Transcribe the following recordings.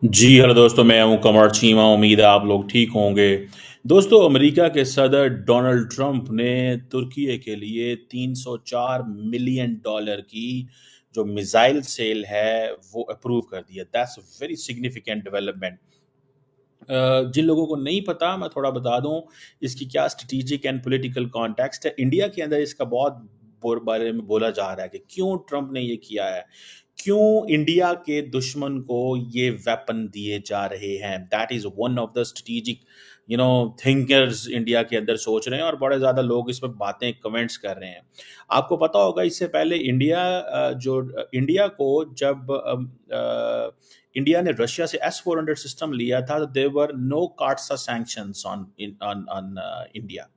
जी hello दोस्तों, मैं हूं कमर चीमा। उम्मीद है आप लोग ठीक होंगे। दोस्तों, अमेरिका के सदर डोनाल्ड ट्रंप ने तुर्की के लिए 304 मिलियन डॉलर की जो मिसाइल सेल है वो अप्रूव कर दिया। That's a very significant development. जिन लोगों को नहीं पता, मैं थोड़ा बता दूं इसकी क्या स्ट्रेटेजिक एंड पॉलिटिकल कॉन्टेक्स्ट है। इंडिया के अंदर इसका बहुत बारे में बोला जा रहा है कि क्यों ट्रंप ने ये किया है, क्यों इंडिया के दुश्मन को ये वेपन दिए जा रहे हैं। That is one of the strategic thinkers India के अंदर सोच रहे हैं, और बड़े ज़्यादा लोग इस पर बातें कमेंट्स कर रहे हैं। आपको पता होगा, इससे पहले इंडिया को जब इंडिया ने रशिया से S-400 सिस्टम लिया था, तो there were no CAATSA sanctions on on India,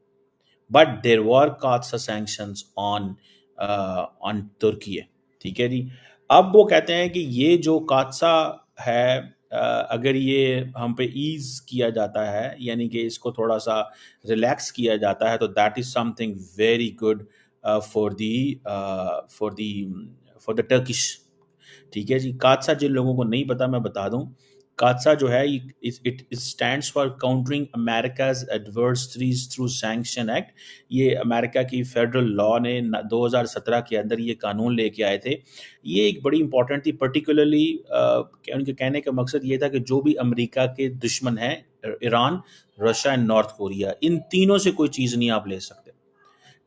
but there were CAATSA sanctions on on तुर्की। ठीक है जी। अब वो कहते हैं कि ये जो काटसा है, अगर ये हम पे ईज किया जाता है, यानी कि इसको थोड़ा सा रिलैक्स किया जाता है, तो that is something very good for the for the for the Turkish. ठीक है जी। कादसा जिन लोगों को नहीं पता, मैं बता दूं, कादसा जो है it stands for countering America's adversaries through sanction act. ये अमेरिका की फेडरल लॉ ने 2017 के अंदर ये कानून लेके आए थे। ये एक बड़ी इंपॉर्टेंट थी, पर्टिकुलरली उनके कहने का मकसद ये था कि जो भी अमेरिका के दुश्मन हैं, Iran, Russia and North Korea, इन तीनों से कोई चीज़ नहीं आप ले सकते।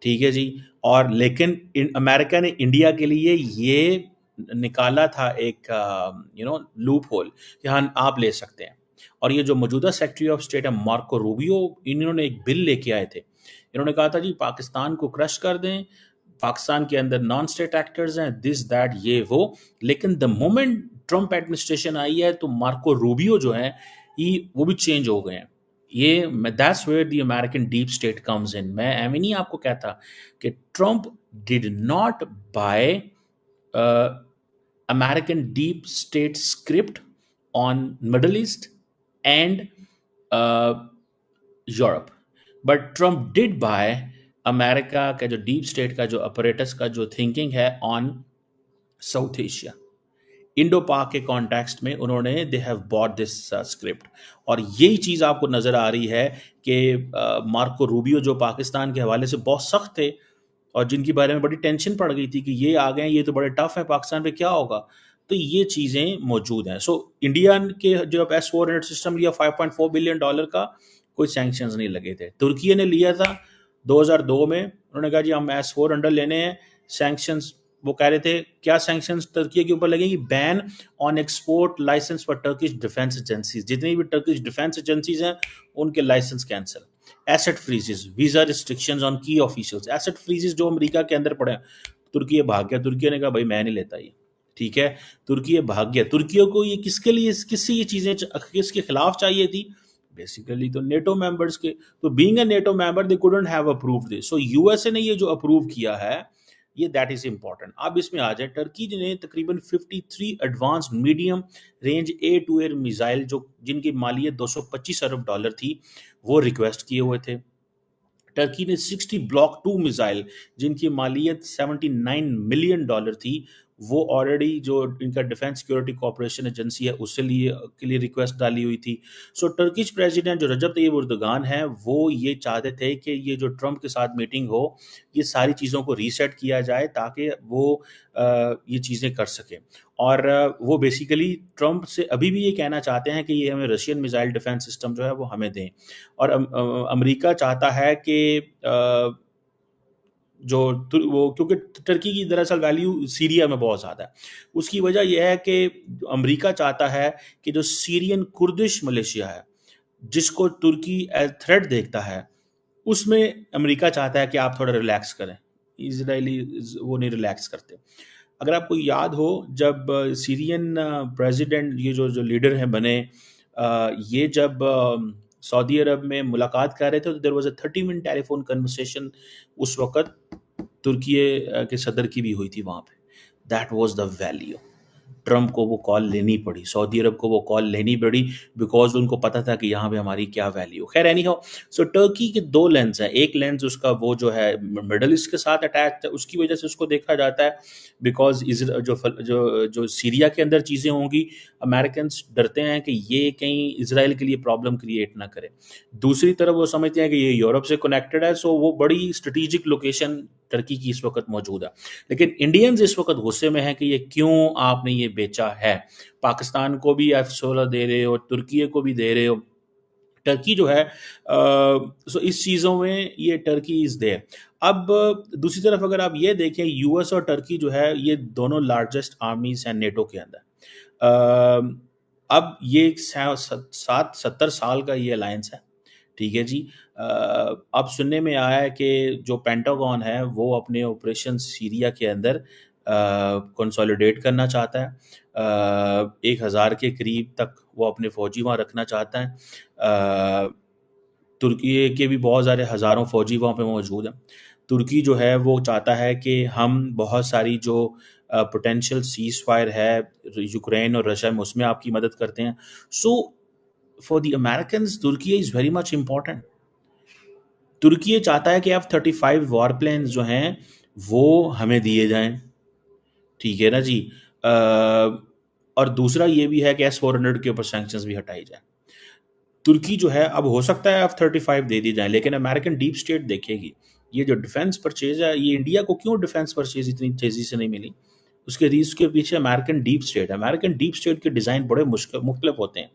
ठीक है जी। और लेकिन अमेरिका ने इंडिया के लिए ये निकाला था एक लूप होल कि हाँ, आप ले सकते हैं। और ये जो मौजूदा सेक्रेटरी ऑफ स्टेट है मार्को रूबियो, इन्होंने एक बिल लेके आए थे। इन्होंने कहा था जी पाकिस्तान को क्रश कर दें, पाकिस्तान के अंदर नॉन स्टेट एक्टर्स हैं, दिस दैट ये वो। लेकिन द मोमेंट ट्रंप एडमिनिस्ट्रेशन आई है, तो मार्को रूबियो जो है वो भी चेंज हो गए हैं। ये that's where the American deep state comes in. मैं एम नहीं आपको कहता कि Trump did not buy American deep state script on Middle East and Europe, but Trump did buy America का जो डीप स्टेट का जो अपरेटस का जो थिंकिंग है ऑन साउथ एशिया, इंडो पाक के कॉन्टेक्स्ट में उन्होंने they have bought this script. और यही चीज़ आपको नज़र आ रही है कि मार्को रूबियो जो पाकिस्तान के हवाले से बहुत सख्त थे, और जिनके बारे में बड़ी टेंशन पड़ गई थी कि ये आ गए, ये तो बड़े टफ है, पाकिस्तान पे क्या होगा, तो ये चीज़ें मौजूद हैं। सो इंडिया के जो S-400 सिस्टम लिया $5.4 बिलियन का, कोई सैंक्शंस नहीं लगे थे। तुर्की ने लिया था 2002 में, उन्होंने कहा जी हम S-400 लेने हैं, सैंक्शंस वो कह रहे थे। क्या सैंक्शंस तुर्की के ऊपर लगेंगी? Ban on export license for Turkish defence agencies, जितनी भी टर्किश डिफेंस एजेंसीज हैं उनके license cancel. Asset freezes, visa restrictions on key officials, asset freezes जो अमेरिका के अंदर पड़े हैं। तुर्की भाग गया, तुर्की ने कहा भाई मैं नहीं लेता ये। ठीक है, तुर्की भाग गया। तुर्की को ये किसके लिए, किससे ये चीजें किसके खिलाफ चाहिए थी? बेसिकली तो नेटो मेंबर्स के। तो being a NATO member they couldn't have approved this. So USA ने ये जो अप्रूव किया है, ये दैट इज इंपॉर्टेंट। अब इसमें आ जाए, टर्की ने तकरीबन 53 advance medium range air to air missile जो जिनकी मालियत $225 अरब थी, वो रिक्वेस्ट किए हुए थे। टर्की ने 60 ब्लॉक 2 मिसाइल जिनकी मालियत $79 मिलियन थी, वो ऑलरेडी जो इनका डिफेंस सिक्योरिटी कॉर्पोरेशन एजेंसी है उससे लिए के लिए रिक्वेस्ट डाली हुई थी। सो टर्किश प्रेसिडेंट जो रजब तैयब उर्दगान है, वो ये चाहते थे कि ये जो ट्रंप के साथ मीटिंग हो, ये सारी चीज़ों को रीसेट किया जाए ताकि वो ये चीज़ें कर सकें। और वो बेसिकली ट्रंप से अभी भी ये कहना चाहते हैं कि ये हमें रशियन मिसाइल डिफेंस सिस्टम जो है वो हमें दें। और अमेरिका चाहता है कि वो, क्योंकि टर्की की दरअसल वैल्यू सीरिया में बहुत ज़्यादा है। उसकी वजह यह है कि अमेरिका चाहता है कि जो सीरियन कुर्दिश मलेशिया है, जिसको तुर्की एज थ्रेट देखता है, उसमें अमेरिका चाहता है कि आप थोड़ा रिलैक्स करें। इसराइली वो नहीं रिलैक्स करते। अगर आपको याद हो, जब सीरियन प्रेसिडेंट, ये जो जो लीडर हैं बने, ये जब सऊदी अरब में मुलाकात कर रहे थे, तो there was a 30 minute telephone conversation उस वक्त तुर्की के सदर की भी हुई थी वहाँ पे। That was the value. Trump को वो कॉल लेनी पड़ी, सऊदी अरब को वो कॉल लेनी पड़ी, बिकॉज उनको पता था कि यहाँ पे हमारी क्या वैल्यू। खैर एनी हाउ, सो टर्की के दो लेंस हैं। एक लेंस उसका वो जो है मिडल ईस्ट के साथ अटैच है, उसकी वजह से उसको देखा जाता है, बिकॉज जो सीरिया के अंदर चीज़ें होंगी, अमेरिकन डरते हैं कि ये कहीं इसराइल के लिए प्रॉब्लम क्रिएट ना करे। दूसरी तरफ वो समझते हैं कि ये यूरोप से कनेक्टेड है, सो वो बड़ी स्ट्रेटेजिक लोकेशन टर्की की इस वक्त मौजूद है। लेकिन इंडियंस इस वक्त गुस्से में है कि ये क्यों आपने ये बेचा है, पाकिस्तान को भी F-16 दे रहे हो, तुर्की को भी दे रहे हो, टर्की जो है सो इस चीज़ों में ये टर्की इज देयर। अब दूसरी तरफ अगर आप ये देखें, यूएस और टर्की जो है ये दोनों लार्जेस्ट आर्मीज हैं नेटो के अंदर। अब ये 70 साल का ये अलायंस है, ठीक है जी। अब सुनने में आया है कि जो पेंटागन है वो अपने ऑपरेशन सीरिया के अंदर कंसोलिडेट करना चाहता है। 1000 के करीब तक वो अपने फौजी वहाँ रखना चाहता है। तुर्की के भी बहुत सारे हज़ारों फौजी वहाँ पे मौजूद हैं। तुर्की जो है वो चाहता है कि हम बहुत सारी जो पोटेंशियल सीज फायर है यूक्रेन और रशिया में, उसमें आपकी मदद करते हैं। सो फॉर द अमेरिकन्स तुर्की इज़ वेरी मच इम्पॉर्टेंट। तुर्की चाहता है कि F-35 वॉर प्लेन्स जो हैं वो हमें दिए जाएं, ठीक है ना जी। और दूसरा ये भी है कि S-400 के ऊपर सैंक्शंस भी हटाई जाए। तुर्की जो है, अब हो सकता है F-35 दे दी जाए, लेकिन अमेरिकन डीप स्टेट देखेगी ये जो डिफेंस परचेज है, ये इंडिया को क्यों डिफेंस परचेज इतनी तेजी से नहीं मिली, उसके रीज के पीछे अमेरिकन डीप स्टेट के डिज़ाइन बड़े मुख्तलिफ होते हैं।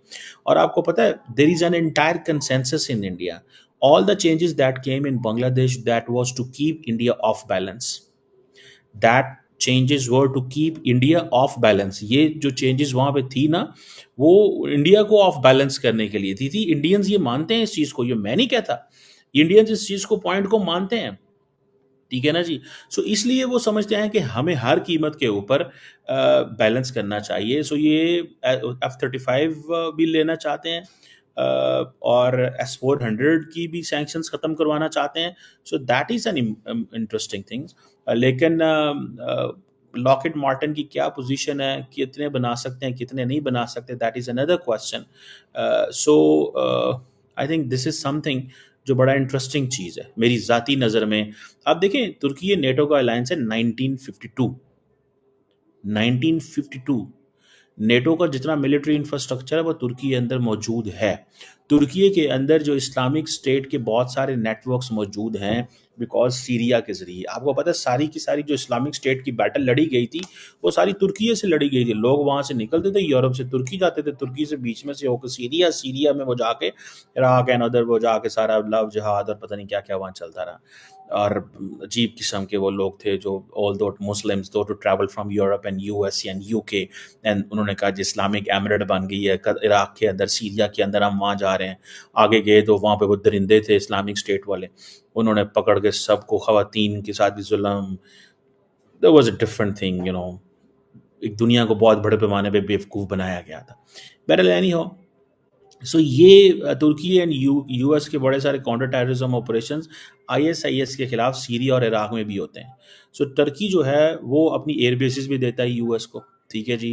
और आपको पता है there is an entire consensus in India, all the changes that came in Bangladesh that was to keep India off balance, that changes were to keep India off balance. ये जो चेंजेस वहां पे थी ना, वो इंडिया को ऑफ बैलेंस करने के लिए थी। इंडियंस ये मानते हैं इस चीज को, ये मैं नहीं कहता, इंडियंस इस चीज को पॉइंट को मानते हैं, ठीक है ना जी। सो इसलिए वो समझते हैं कि हमें हर कीमत के ऊपर बैलेंस करना चाहिए। सो ये F-35 भी लेना चाहते हैं, और S-400 की भी सैंक्शंस खत्म करवाना चाहते हैं। So that is an interesting thing. लेकिन लॉकहीड मार्टिन की क्या पोजीशन है, कितने बना सकते हैं कितने नहीं बना सकते, that is another question. So I think this is something जो बड़ा इंटरेस्टिंग चीज़ है मेरी ज़ाती नज़र में। आप देखें तुर्की नेटो का अलायंस है 1952। नेटो का जितना मिलिट्री इंफ्रास्ट्रक्चर है वो तुर्की के अंदर मौजूद है। तुर्की के अंदर जो इस्लामिक स्टेट के बहुत सारे नेटवर्क्स मौजूद हैं, बिकॉज सीरिया के ज़रिए आपको पता है सारी की सारी जो इस्लामिक स्टेट की बैटल लड़ी गई थी वो सारी तुर्की से लड़ी गई थी। लोग वहाँ से निकलते थे, यूरोप से तुर्की जाते थे, तुर्की से बीच में से होकर सीरिया, सीरिया में वो जाके इराक एंड उधर वो जाके सारा लव जहाद और पता नहीं क्या क्या वहाँ चलता रहा। और अजीब किस्म के वो लोग थे जो all though Muslims though to travel from Europe and US and UK, and उन्होंने कहा जी इस्लामिक एमिरेट बन गई है इराक के अंदर, सीरिया के अंदर, हम वहाँ जा रहे हैं। आगे गए तो वहाँ पे वो दरिंदे थे इस्लामिक स्टेट वाले, उन्होंने पकड़ के सबको, ख़वातीन के साथ भी जुल्म, there was a different thing, you know. एक दुनिया को बहुत बड़े पैमाने पे बेवकूफ़ बनाया गया था। बहरहाल एनी हो, सो ये तुर्की एंड यूएस के बड़े सारे काउंटर टेररिज्म ऑपरेशंस आईएसआईएस के खिलाफ सीरिया और इराक में भी होते हैं। सो टर्की जो है वो अपनी एयर बेसिस भी देता है यूएस को, ठीक है जी।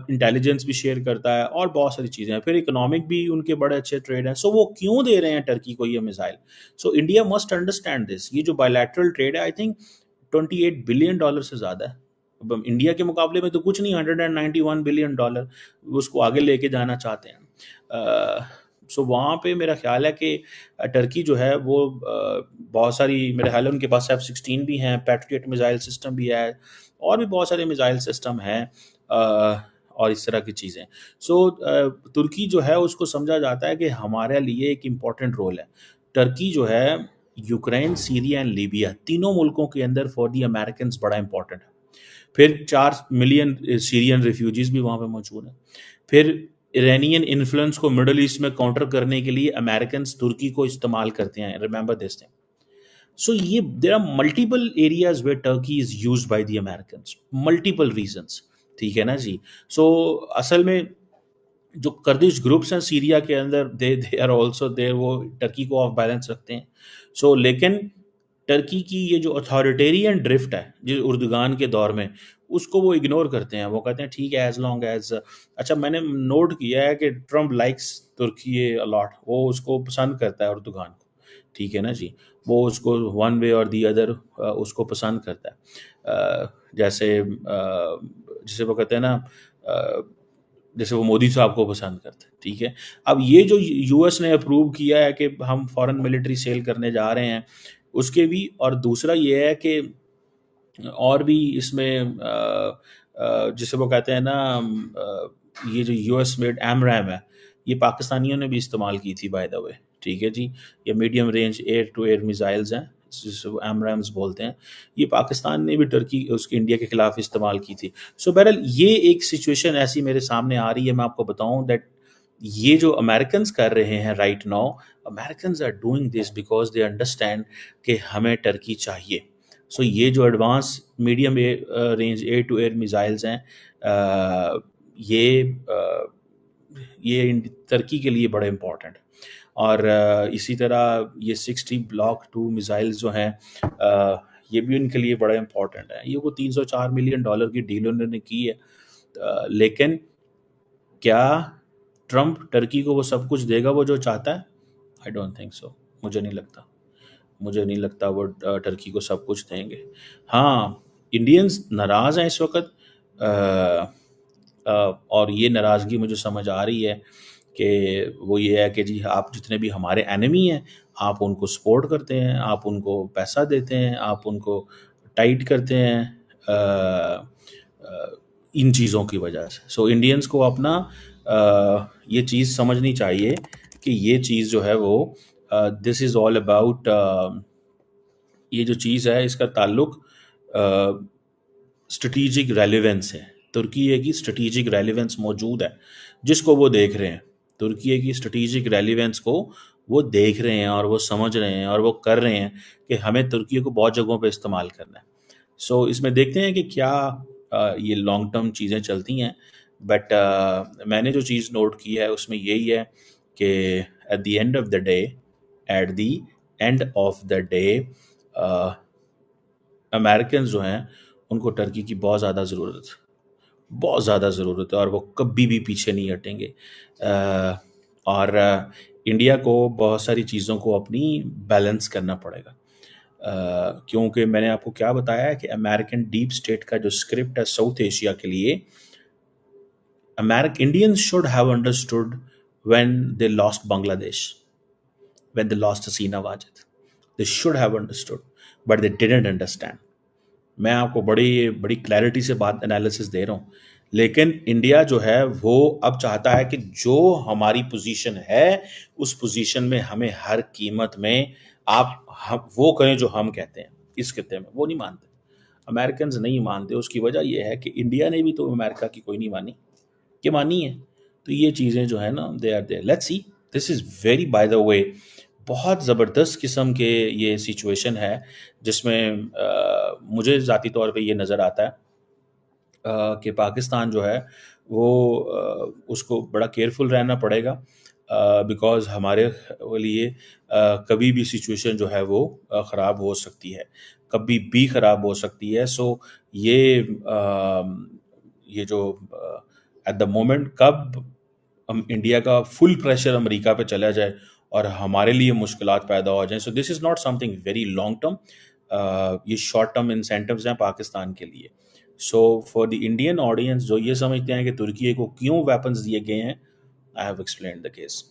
इंटेलिजेंस भी शेयर करता है और बहुत सारी चीज़ें हैं, फिर इकोनॉमिक भी उनके बड़े अच्छे ट्रेड हैं। सो वो क्यों दे रहे हैं टर्की को ये missile? So India must understand this. ये जो बायलैटरल ट्रेड है आई थिंक $28 बिलियन से ज़्यादा है। अब इंडिया के मुकाबले में तो कुछ नहीं, $191 बिलियन उसको आगे लेके जाना चाहते हैं। सो वहाँ पे मेरा ख्याल है कि टर्की जो है वो बहुत सारी, मेरे ख्याल है उनके पास F-16 भी हैं, पैट्रियट मिसाइल सिस्टम भी है, और भी बहुत सारे मिसाइल सिस्टम हैं, और इस तरह की चीज़ें। सो तुर्की जो है उसको समझा जाता है कि हमारे लिए एक इम्पॉर्टेंट रोल है। टर्की जो है यूक्रेन, सीरिया एंड लीबिया, तीनों मुल्कों के अंदर फॉर दी अमेरिकन बड़ा इंपॉर्टेंट है। फिर 4 मिलियन सीरियन रिफ्यूजीज भी वहाँ पे मौजूद हैं। फिर इरानियन इन्फ्लुएंस को मिडल ईस्ट में काउंटर करने के लिए अमेरिकन तुर्की को इस्तेमाल करते हैं, रिमेंबर दिस थिंग। सो ये there are multiple areas where Turkey is used by the Americans, multiple reasons, ठीक है ना जी। सो असल में जो कर्दिश ग्रुप्स हैं सीरिया के अंदर, दे आर आल्सो देयर, वो टर्की को ऑफ बैलेंस रखते हैं। सो लेकिन टर्की की ये जो अथॉरिटेरियन ड्रिफ्ट है जो उर्दुगान के दौर में, उसको वो इग्नोर करते हैं। वो कहते हैं ठीक है, एज लॉन्ग एज, अच्छा मैंने नोट किया है कि ट्रम्प लाइक्स तुर्की अलॉट, वो उसको पसंद करता है उर्दुगान को, ठीक है ना जी। वो उसको वन वे और दी अदर उसको पसंद करता है। जैसे वो कहते हैं ना, अ, जैसे वो मोदी साहब को पसंद करते हैं, ठीक है। अब ये जो यूएस ने अप्रूव किया है कि हम फॉरेन मिलिट्री सेल करने जा रहे हैं, उसके भी, और दूसरा ये है कि और भी इसमें जिसे वो कहते हैं ना, ये जो यूएस मेड एमरैम है, ये पाकिस्तानियों ने भी इस्तेमाल की थी बाय द वे, ठीक है जी। ये medium range air to air missiles हैं, जिसे वो एमरैम्स बोलते हैं। ये पाकिस्तान ने भी टर्की उसके इंडिया के खिलाफ इस्तेमाल की थी। सो बहरहाल ये एक सिचुएशन ऐसी मेरे सामने आ रही है, मैं आपको बताऊं दैट ये जो अमेरिकन कर रहे हैं right now, American are doing this because they understand कि हमें टर्की चाहिए। सो ये जो advance medium range air to air missiles हैं, अ, ये तुर्की के लिए बड़े इंपॉर्टेंट है। और इसी तरह ये 60 ब्लॉक 2 मिसाइल्स जो हैं, ये भी उनके लिए बड़ा इंपॉर्टेंट है। ये वो $304 मिलियन की डील उन्होंने की है। लेकिन क्या ट्रम्प टर्की को वो सब कुछ देगा वो जो चाहता है? I don't think so. मुझे नहीं लगता वो टर्की को सब कुछ देंगे। हाँ, इंडियंस नाराज़ हैं इस वक्त, और ये नाराज़गी मुझे समझ आ रही है कि वो ये है कि जी आप जितने भी हमारे एनिमी हैं, आप उनको सपोर्ट करते हैं, आप उनको पैसा देते हैं, आप उनको टाइट करते हैं, इन चीज़ों की वजह से। सो इंडियंस को अपना ये चीज़ समझनी चाहिए कि ये चीज़ जो है वो दिस इज़ ऑल अबाउट, ये जो चीज़ है इसका ताल्लुक स्ट्रेटिजिक रेलिवेंस है। तुर्की की स्ट्रेटिजिक रेलिवेंस मौजूद है जिसको वो देख रहे हैं। तुर्की की स्ट्रेटिजिक रेलिवेंस को वो देख रहे हैं और वो समझ रहे हैं और वो कर रहे हैं कि हमें तुर्की को बहुत जगहों पे इस्तेमाल करना है। सो इसमें देखते हैं कि क्या ये लॉन्ग टर्म चीज़ें चलती हैं। बट मैंने जो चीज़ नोट की है उसमें यही है कि at the end of the day, at the end of the day American जो हैं उनको टर्की की बहुत ज़्यादा ज़रूरत है, बहुत ज़्यादा ज़रूरत है, और वो कभी भी पीछे नहीं हटेंगे। और इंडिया को बहुत सारी चीज़ों को अपनी बैलेंस करना पड़ेगा, क्योंकि मैंने आपको क्या बताया है कि अमेरिकन डीप स्टेट का जो स्क्रिप्ट है साउथ एशिया के लिए, Indians should have understood when they lost Bangladesh, when they lost Hasina Wajid. They should have understood, but they didn't understand. मैं आपको बड़ी बड़ी क्लैरिटी से बात एनालिसिस दे रहा हूँ, लेकिन इंडिया जो है वो अब चाहता है कि जो हमारी पोजीशन है उस पोजीशन में हमें हर कीमत में हम वो करें जो हम कहते हैं। इस खित्ते में वो नहीं मानते, अमेरिकन नहीं मानते। उसकी वजह यह है कि इंडिया ने भी तो अमेरिका की कोई नहीं मानी, कि मानी है। तो ये चीज़ें जो है ना, they are there. Let's see, this is very by the way बहुत ज़बरदस्त किस्म के ये सिचुएशन है जिसमें मुझे ज़ाती तौर पे ये नज़र आता है कि पाकिस्तान जो है वो उसको बड़ा केयरफुल रहना पड़ेगा, बिकॉज़ हमारे लिए कभी भी सिचुएशन जो है वो ख़राब हो सकती है, कभी भी ख़राब हो सकती है। सो ये जो एट द मोमेंट कब हम इंडिया का फुल प्रेशर अमेरिका पे चला जाए और हमारे लिए मुश्किलात पैदा हो जाएं। So this is not something very long term, ये शॉर्ट टर्म इंसेंटिव्स हैं पाकिस्तान के लिए। सो फॉर द इंडियन ऑडियंस जो ये समझते हैं कि तुर्की को क्यों वेपन्स दिए गए हैं, I have explained the case.